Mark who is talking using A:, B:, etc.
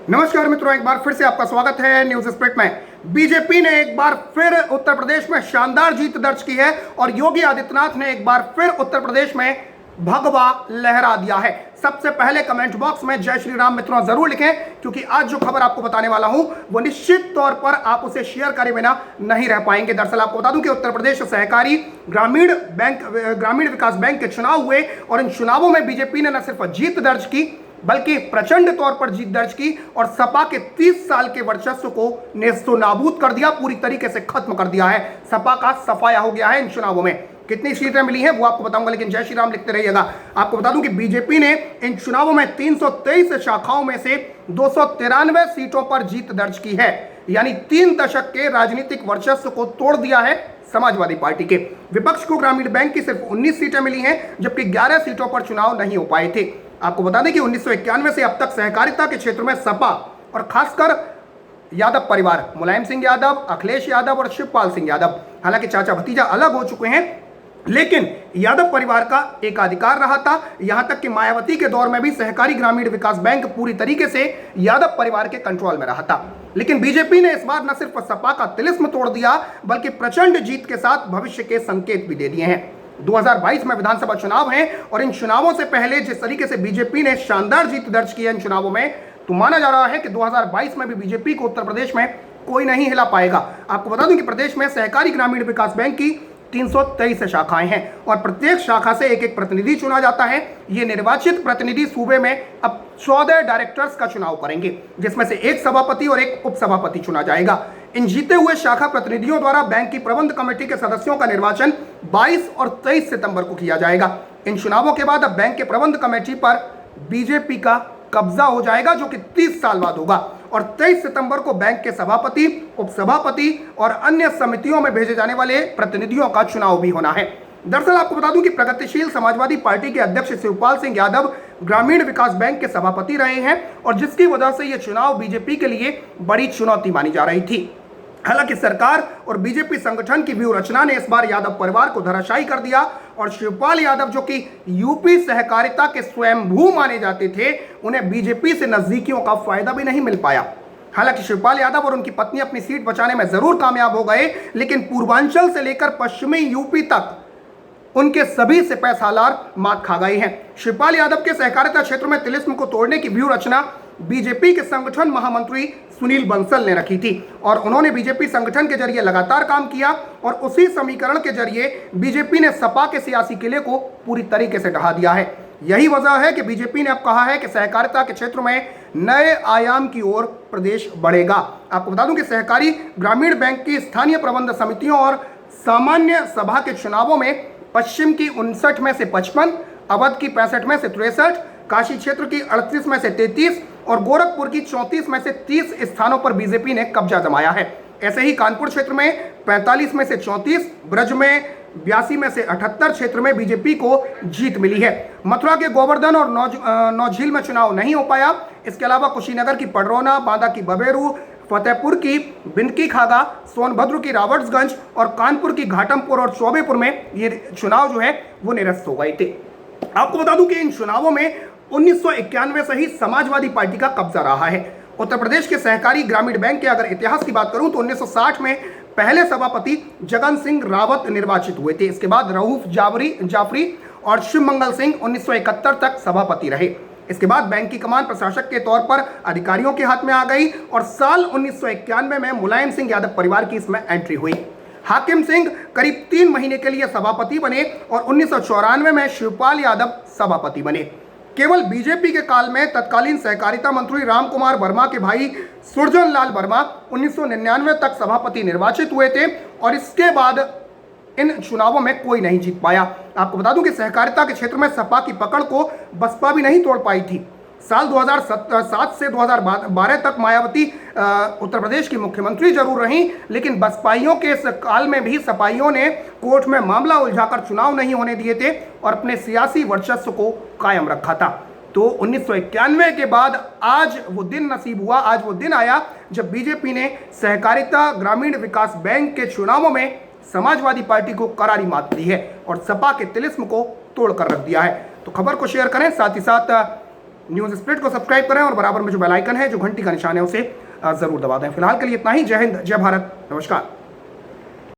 A: नमस्कार मित्रों, एक बार फिर से आपका स्वागत है न्यूज स्प्लिट में। बीजेपी ने एक बार फिर उत्तर प्रदेश में शानदार जीत दर्ज की है और योगी आदित्यनाथ ने एक बार फिर उत्तर प्रदेश में भगवा लहरा दिया है। सबसे पहले कमेंट बॉक्स में जय श्री राम मित्रों जरूर लिखें, क्योंकि आज जो खबर आपको बताने वाला हूं वो निश्चित तौर पर आप उसे शेयर करे बिना नहीं रह पाएंगे। दरअसल आपको बता दूं कि उत्तर प्रदेश सहकारी ग्रामीण विकास बैंक के चुनाव हुए और इन चुनावों में बीजेपी ने न सिर्फ जीत दर्ज की बल्कि प्रचंड तौर पर जीत दर्ज की और सपा के 30 साल के वर्चस्व को नेस्तो नाबूद कर दिया, पूरी तरीके से खत्म कर दिया है। सपा का सफाया हो गया है। इन चुनावों में कितनी सीटें मिली हैं वो आपको बताऊंगा, लेकिन जय श्री राम लिखते रहिएगा। आपको बता दूं कि बीजेपी ने इन चुनावों में 323 शाखाओं में से 293 सीटों पर जीत दर्ज की है, यानी 3 दशक के राजनीतिक वर्चस्व को तोड़ दिया है समाजवादी पार्टी के। विपक्ष को ग्रामीण बैंक की सिर्फ 19 सीटें मिली हैं, जबकि 11 सीटों पर चुनाव नहीं हो पाए थे। आपको बता दें कि 1991 से अब तक सहकारिता के क्षेत्र में सपा और खासकर यादव परिवार, मुलायम सिंह यादव, अखिलेश यादव और शिवपाल सिंह यादव, हालांकि चाचा भतीजा अलग हो चुके हैं, लेकिन यादव परिवार का एकाधिकार रहा था। यहां तक कि मायावती के दौर में भी सहकारी ग्रामीण विकास बैंक पूरी तरीके से यादव परिवार के कंट्रोल में रहा था। लेकिन बीजेपी ने इस बार न सिर्फ सपा का तिलिस्म तोड़ दिया बल्कि प्रचंड जीत के साथ भविष्य के संकेत भी दे दिए हैं। 2022 में विधानसभा चुनाव हैं और इन चुनावों से पहले जिस तरीके से बीजेपी ने शानदार जीत दर्ज की है इन चुनावों में, तो माना जा रहा है कि 2022 में भी बीजेपी को उत्तर प्रदेश में कोई नहीं हिला पाएगा। आपको बता दूं कि प्रदेश में सहकारी ग्रामीण विकास बैंक की 323 शाखाएं हैं और प्रत्येक शाखा से एक एक प्रतिनिधि चुना जाता है। ये निर्वाचित प्रतिनिधि सूबे में अब 14 डायरेक्टर्स का चुनाव करेंगे, जिसमें से एक सभापति और एक उपसभापति चुना जाएगा। इन जीते हुए शाखा प्रतिनिधियों द्वारा बैंक की प्रबंध कमेटी के सदस्यों का निर्वाचन 22 और 23 सितंबर को किया जाएगा। इन चुनावों के बाद अब बैंक के प्रबंध कमेटी पर बीजेपी का कब्जा हो जाएगा, जो कि 30 साल बाद होगा और 23 सितंबर को बैंक के सभापति, उपसभापति और अन्य समितियों में भेजे जाने वाले प्रतिनिधियों का चुनाव भी होना है। दरअसल आपको बता दूं कि प्रगतिशील समाजवादी पार्टी के अध्यक्ष शिवपाल सिंह यादव ग्रामीण विकास बैंक के सभापति रहे हैं और जिसकी वजह से यह चुनाव बीजेपी के लिए बड़ी चुनौती मानी जा रही थी। हालांकि सरकार और बीजेपी संगठन की व्यूह रचना ने इस बार यादव परिवार को धराशायी कर दिया और शिवपाल यादव, जो कि यूपी सहकारिता के स्वयंभू माने जाते थे, उन्हें बीजेपी से नजदीकियों का फायदा भी नहीं मिल पाया। हालांकि शिवपाल यादव और उनकी पत्नी अपनी सीट बचाने में जरूर कामयाब हो गए, लेकिन पूर्वांचल से लेकर पश्चिमी यूपी तक उनके सभी सिपह सालार मात खा गए हैं। शिवपाल यादव के सहकारिता क्षेत्र में तिलिस्म को तोड़ने की व्यूह रचना बीजेपी के संगठन महामंत्री सुनील बंसल ने रखी थी और उन्होंने बीजेपी संगठन के जरिए लगातार काम किया और उसी समीकरण के जरिए बीजेपी ने सपा के सियासी किले को पूरी तरीके से ढहा दिया है। यही वजह है कि बीजेपी ने अब कहा है कि सहकारिता के क्षेत्र में नए आयाम की ओर प्रदेश बढ़ेगा। आपको बता दूं कि सहकारी ग्रामीण बैंक की स्थानीय प्रबंध समितियों और सामान्य सभा के चुनावों में पश्चिम की 59 में से 55, अवध की 65 में से 63, काशी क्षेत्र की 38 में से 33 और गोरखपुर की 34 में से 30 स्थानों पर बीजेपी ने कब्जा जमाया है। ऐसे ही कानपुर क्षेत्र में 45 में से 34, ब्रज में 82 में से 78 क्षेत्र में बीजेपी को जीत मिली है। मथुरा के गोवर्धन और नौझील में चुनाव नहीं हो पाया। इसके अलावा कुशीनगर की पडरौना, बांदा की बबेरू, फतेहपुर की बिनकी खागा, सोनभद्र की रावर्ट्सगंज और कानपुर की घाटमपुर और चौबेपुर में ये चुनाव जो है वो निरस्त हो गए थे। आपको बता दूं कि इन चुनावों में 1991 से ही समाजवादी पार्टी का कब्जा रहा है। उत्तर प्रदेश के सहकारी ग्रामीण बैंक के अगर इतिहास की बात करूं तो 1960 में पहले सभापति जगन सिंह रावत निर्वाचित हुए थे। इसके बाद रऊफ जाफरी और शिवमंगल सिंह 1971 तक सभापति रहे। इसके बाद बैंक की कमान प्रशासक के तौर पर अधिकारियों के हाथ में आ गई और साल 1991 में मुलायम सिंह यादव परिवार की इसमें एंट्री हुई। हाकिम सिंह करीब 3 महीने के लिए सभापति बने और 1994 में शिवपाल यादव सभापति बने। केवल बीजेपी के काल में तत्कालीन सहकारिता मंत्री राम कुमार वर्मा के भाई सुरजन लाल वर्मा 1999 तक सभापति निर्वाचित हुए थे और इसके बाद इन चुनावों में कोई नहीं जीत पाया। आपको बता दूं कि सहकारिता के क्षेत्र में सपा की पकड़ को बसपा भी नहीं तोड़ पाई थी। साल 2007 से 2012 तक मायावती उत्तर प्रदेश की मुख्यमंत्री जरूर रहीं, लेकिन बसपाइयों के इस काल में भी सपाइयों ने कोर्ट में मामला उलझाकर चुनाव नहीं होने दिए थे और अपने सियासी वर्चस्व को कायम रखा था। तो 1991 के बाद आज वो दिन नसीब हुआ, आज वो दिन आया जब बीजेपी ने सहकारिता ग्रामीण विकास बैंक के चुनावों में समाजवादी पार्टी को करारी मात दी है और सपा के तिलिस्म को तोड़कर रख दिया है। तो खबर को शेयर करें, साथ ही साथ न्यूज़ स्प्लिट को सब्सक्राइब करें और बराबर में जो बेल आइकन है, जो घंटी का निशान है, उसे जरूर दबा दें। फिलहाल के लिए इतना ही। जय हिंद, जय भारत, नमस्कार।